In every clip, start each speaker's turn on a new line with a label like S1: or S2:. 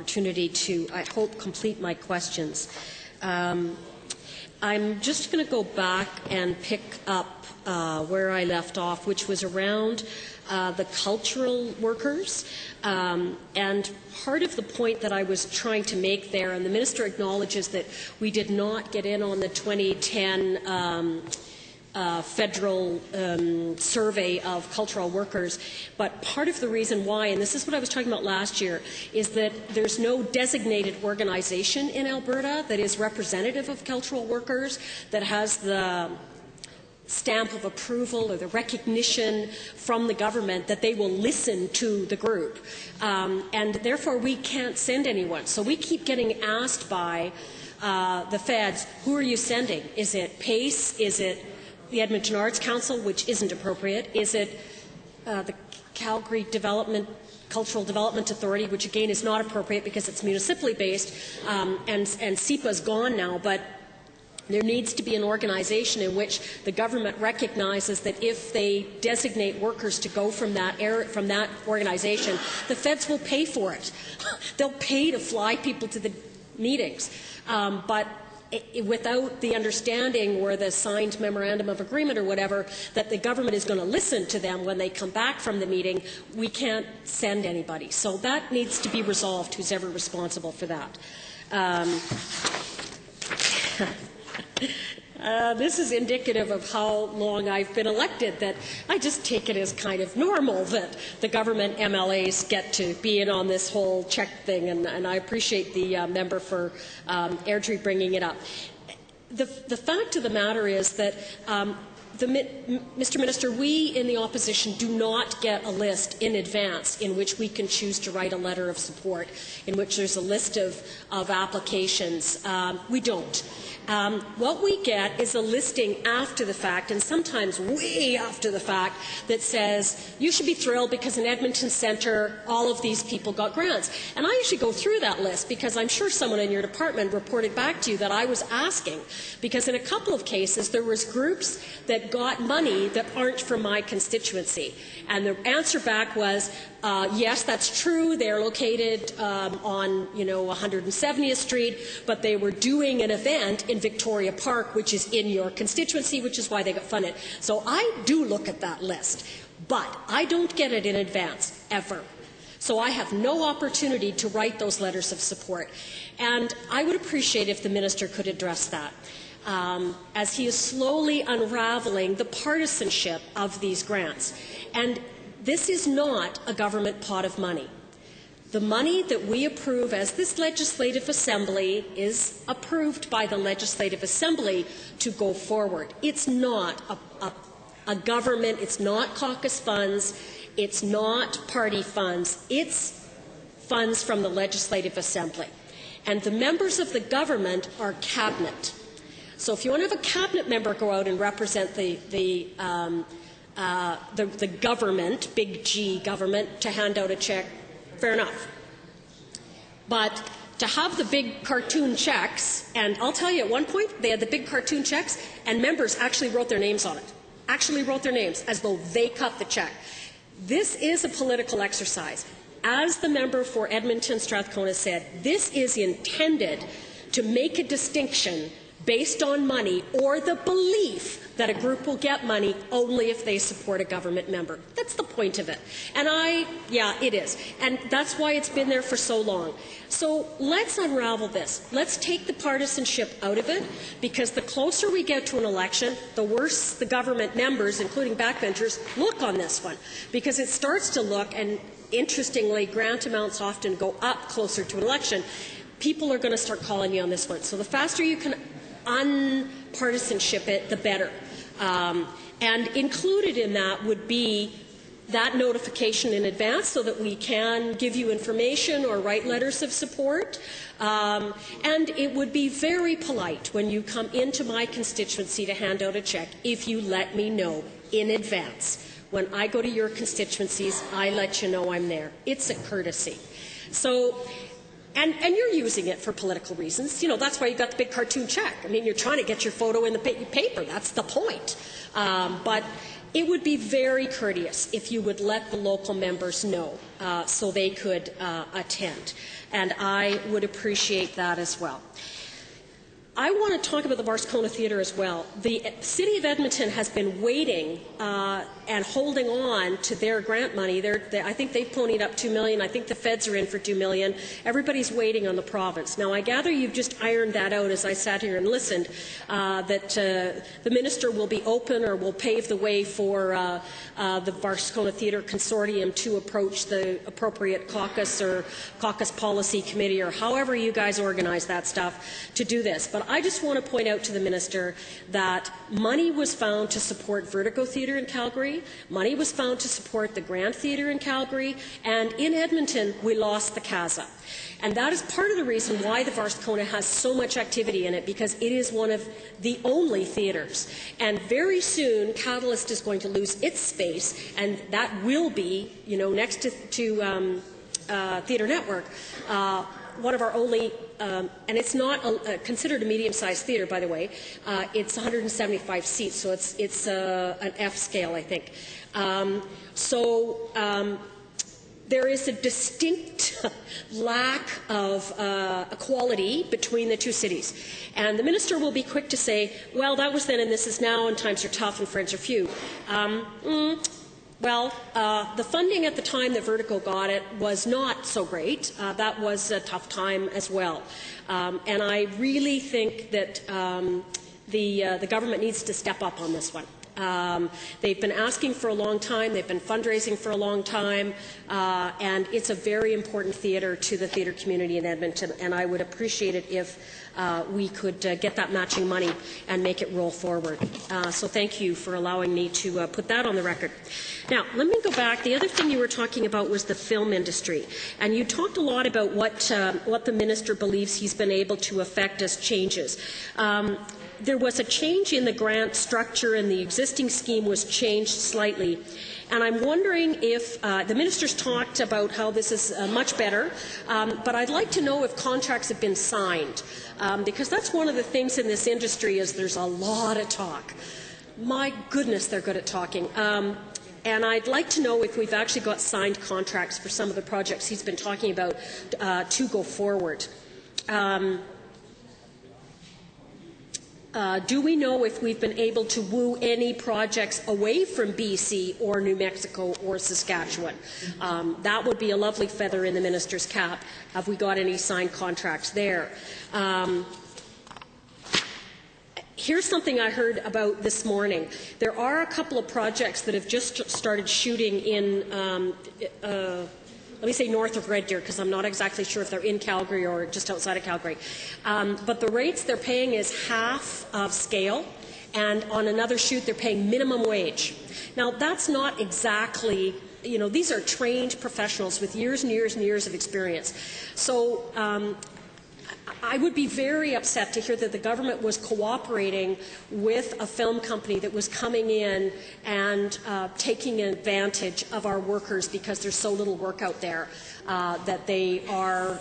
S1: opportunity to, I hope, complete my questions. I'm just going to go back and pick up where I left off, which was around the cultural workers. And part of the point that I was trying to make there, and the Minister acknowledges that we did not get in on the 2010 federal survey of cultural workers, but part of the reason why, and this is what I was talking about last year, is that there's no designated organization in Alberta that is representative of cultural workers, that has the stamp of approval or the recognition from the government that they will listen to the group. And therefore we can't send anyone. So we keep getting asked by the feds, who are you sending? Is it PACE? Is it the Edmonton Arts Council, which isn't appropriate? Is it the Calgary Cultural Development Authority, which again is not appropriate because it's municipally based, and CEPA is gone now, but there needs to be an organization in which the government recognizes that if they designate workers to go from that organization, the feds will pay for it. They'll pay to fly people to the meetings. But without the understanding or the signed memorandum of agreement or whatever that the government is going to listen to them when they come back from the meeting, we can't send anybody. So that needs to be resolved, who's ever responsible for that. This is indicative of how long I've been elected, that I just take it as kind of normal that the government MLAs get to be in on this whole check thing, and I appreciate the member for Airdrie bringing it up. The fact of the matter is that Mr. Minister, we in the opposition do not get a list in advance in which we can choose to write a letter of support, in which there's a list of applications. We don't. What we get is a listing after the fact, and sometimes way after the fact, that says, you should be thrilled because in Edmonton Centre all of these people got grants. And I usually go through that list because I'm sure someone in your department reported back to you that I was asking, because in a couple of cases there was groups that got money that aren't from my constituency. And the answer back was, yes, that's true, they're located on 170th Street, but they were doing an event in Victoria Park, which is in your constituency, which is why they got funded. So I do look at that list, but I don't get it in advance, ever. So I have no opportunity to write those letters of support. And I would appreciate if the Minister could address that, as he is slowly unraveling the partisanship of these grants. And this is not a government pot of money. The money that we approve as this Legislative Assembly is approved by the Legislative Assembly to go forward. It's not a government, it's not caucus funds, it's not party funds, it's funds from the Legislative Assembly. And the members of the government are cabinet. So if you want to have a cabinet member go out and represent the government, big G government, to hand out a check, fair enough. But to have the big cartoon checks, and I'll tell you, at one point they had the big cartoon checks and members actually wrote their names on it, actually wrote their names as though they cut the check. This is a political exercise. As the member for Edmonton Strathcona said, this is intended to make a distinction based on money or the belief that a group will get money only if they support a government member. That's the point of it. And yeah, it is. And that's why it's been there for so long. So let's unravel this. Let's take the partisanship out of it, because the closer we get to an election, the worse the government members, including backbenchers, look on this one. Because it starts to look, and interestingly, grant amounts often go up closer to an election. People are going to start calling you on this one. So the faster you can unpartisanship it, the better. And included in that would be that notification in advance so that we can give you information or write letters of support. And it would be very polite when you come into my constituency to hand out a check if you let me know in advance. When I go to your constituencies, I let you know I'm there. It's a courtesy. So, and you're using it for political reasons. You know, that's why you got the big cartoon check. I mean, you're trying to get your photo in the paper. That's the point. But it would be very courteous if you would let the local members know so they could attend, and I would appreciate that as well. I want to talk about the Varscona Theatre as well. The City of Edmonton has been waiting and holding on to their grant money. I think they've ponied up $2 million. I think the feds are in for $2 million. Everybody's waiting on the province. Now, I gather you've just ironed that out as I sat here and listened, that the minister will be open or will pave the way for the Varscona Theatre Consortium to approach the appropriate caucus or caucus policy committee or however you guys organize that stuff to do this. But I just want to point out to the minister that money was found to support Vertigo Theatre in Calgary, money was found to support the Grand Theatre in Calgary, and in Edmonton we lost the CASA. And that is part of the reason why the Varscona has so much activity in it, because it is one of the only theatres. And very soon Catalyst is going to lose its space, and that will be, you know, next to Theatre Network, one of our only, and it's not considered a medium-sized theatre, by the way. It's 175 seats, so it's an F scale, I think. There is a distinct lack of equality between the two cities. And the minister will be quick to say, well, that was then and this is now, and times are tough and friends are few. The funding at the time that Vertigo got it was not so great. That was a tough time as well. And I really think that the government needs to step up on this one. They've been asking for a long time, they've been fundraising for a long time, and it's a very important theatre to the theatre community in Edmonton, and I would appreciate it if we could get that matching money and make it roll forward. So thank you for allowing me to put that on the record. Now, let me go back. The other thing you were talking about was the film industry, and you talked a lot about what the minister believes he's been able to affect as changes. There was a change in the grant structure, and the existing scheme was changed slightly. And I'm wondering if the minister's talked about how this is much better, but I'd like to know if contracts have been signed, because that's one of the things in this industry is there's a lot of talk. My goodness, they're good at talking. And I'd like to know if we've actually got signed contracts for some of the projects he's been talking about to go forward. Do we know if we've been able to woo any projects away from BC or New Mexico or Saskatchewan? That would be a lovely feather in the minister's cap. Have we got any signed contracts there? Here's something I heard about this morning. There are a couple of projects that have just started shooting in let me say north of Red Deer, because I'm not exactly sure if they're in Calgary or just outside of Calgary. But the rates they're paying is half of scale, and on another shoot they're paying minimum wage. Now, that's not exactly, you know, these are trained professionals with years and years and years of experience. So I would be very upset to hear that the government was cooperating with a film company that was coming in and taking advantage of our workers because there's so little work out there that they are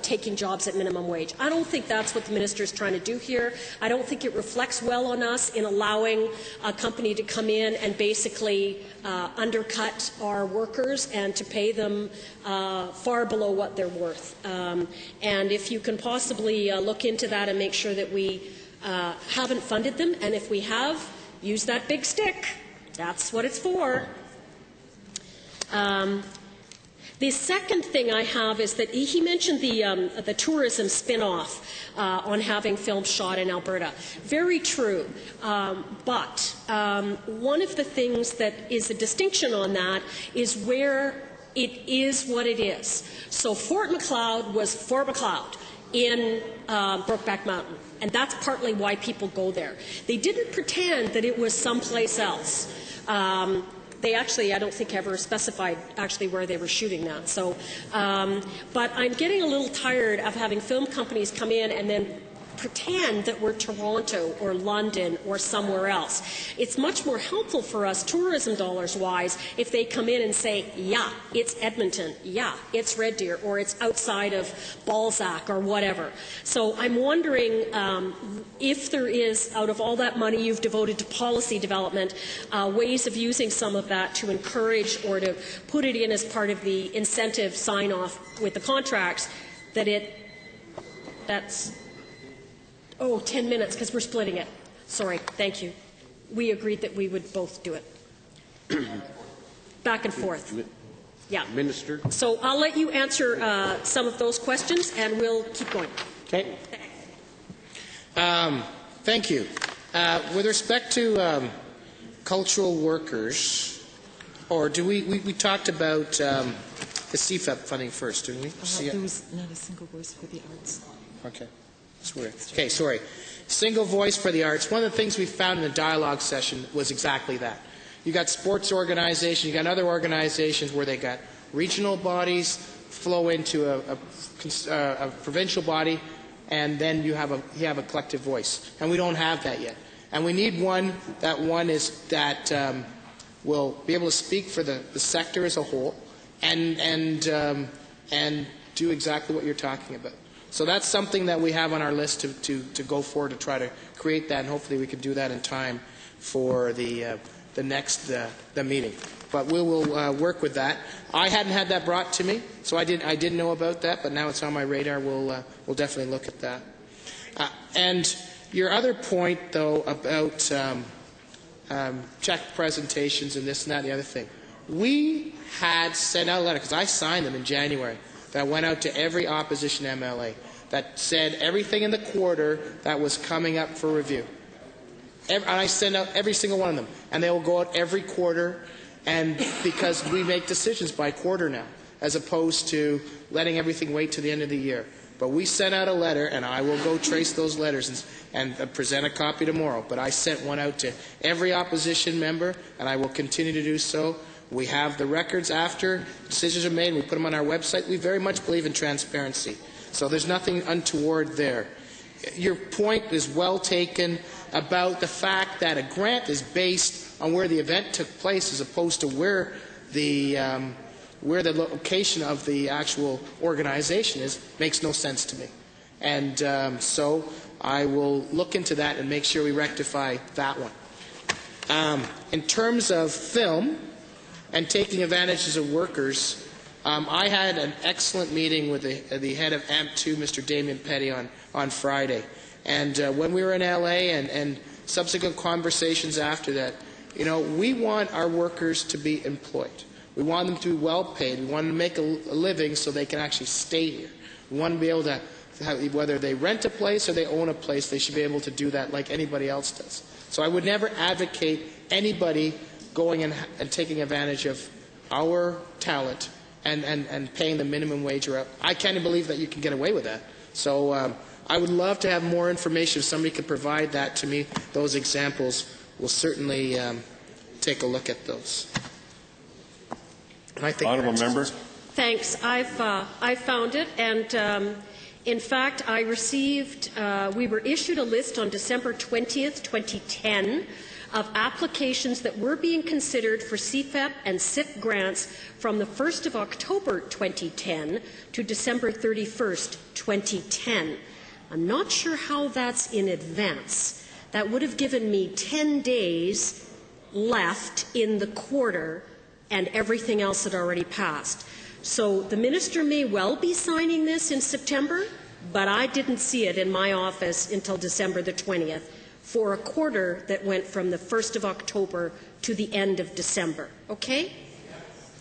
S1: taking jobs at minimum wage. I don't think that's what the minister is trying to do here. I don't think it reflects well on us in allowing a company to come in and basically undercut our workers and to pay them far below what they're worth. And if you can possibly look into that and make sure that we haven't funded them, and if we have, use that big stick. That's what it's for. The second thing I have is that he mentioned the tourism spin-off on having films shot in Alberta. Very true. But one of the things that is a distinction on that is where it is what it is. So Fort Macleod was Fort Macleod in Brokeback Mountain, and that's partly why people go there. They didn't pretend that it was someplace else. They actually, I don't think, ever specified actually where they were shooting that. So, but I'm getting a little tired of having film companies come in and then pretend that we're Toronto or London or somewhere else. It's much more helpful for us, tourism dollars-wise, if they come in and say, yeah, it's Edmonton, yeah, it's Red Deer, or it's outside of Balzac or whatever. So I'm wondering if there is, out of all that money you've devoted to policy development, ways of using some of that to encourage or to put it in as part of the incentive sign-off with the contracts, that's 10 minutes because we're splitting it. Sorry, thank you. We agreed that we would both do it. Back and forth. Yeah.
S2: Minister.
S1: So I'll let you answer some of those questions and we'll keep going.
S3: Okay. Thank you. With respect to cultural workers, or do we talked about the CFEP funding first, didn't we?
S4: There was not a single voice for the arts.
S3: Okay. Okay, sorry. Single voice for the arts. One of the things we found in the dialogue session was exactly that. You got sports organizations, you got other organizations where they got regional bodies flow into a provincial body, and then you have a collective voice. And we don't have that yet. And we need one that will be able to speak for the sector as a whole and do exactly what you're talking about. So that's something that we have on our list to go forward to try to create that, and hopefully we can do that in time for the next meeting. But we will work with that. I hadn't had that brought to me, so I didn't know about that, but now it's on my radar. We'll definitely look at that. And your other point, though, about check presentations and this and that and the other thing. We had sent out a letter, because I signed them in January, that went out to every opposition MLA that said everything in the quarter that was coming up for review. And I send out every single one of them, and they will go out every quarter, and because we make decisions by quarter now, as opposed to letting everything wait to the end of the year. But we sent out a letter, and I will go trace those letters and present a copy tomorrow. But I sent one out to every opposition member, and I will continue to do so. We have the records after decisions are made, and we put them on our website. We very much believe in transparency. So there's nothing untoward there. Your point is well taken about the fact that a grant is based on where the event took place as opposed to where the location of the actual organization is. Makes no sense to me. And so I will look into that and make sure we rectify that one. In terms of film and taking advantages of workers, I had an excellent meeting with the head of AMP2, Mr. Damien Petty, on Friday. And when we were in LA and subsequent conversations after that, we want our workers to be employed. We want them to be well paid. We want them to make a living so they can actually stay here. We want to be able to have, whether they rent a place or they own a place, they should be able to do that like anybody else does. So I would never advocate anybody going and taking advantage of our talent and paying the minimum wage. I can't believe that you can get away with that. So I would love to have more information. If somebody could provide that to me, those examples, we'll certainly take a look at those. And I think
S2: Honourable member.
S1: Thanks. I found it, and in fact, I received. We were issued a list on December 20th, 2010, of applications that were being considered for CFEP and SIP grants from the 1st of October 2010 to December 31st, 2010. I'm not sure how that's in advance. That would have given me 10 days left in the quarter, and everything else had already passed. So the minister may well be signing this in September, but I didn't see it in my office until December the 20th for a quarter that went from the 1st of October to the end of December. Okay?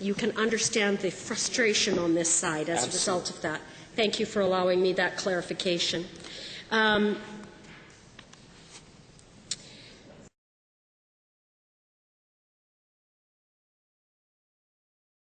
S1: You can understand the frustration on this side as a result of that. Thank you for allowing me that clarification.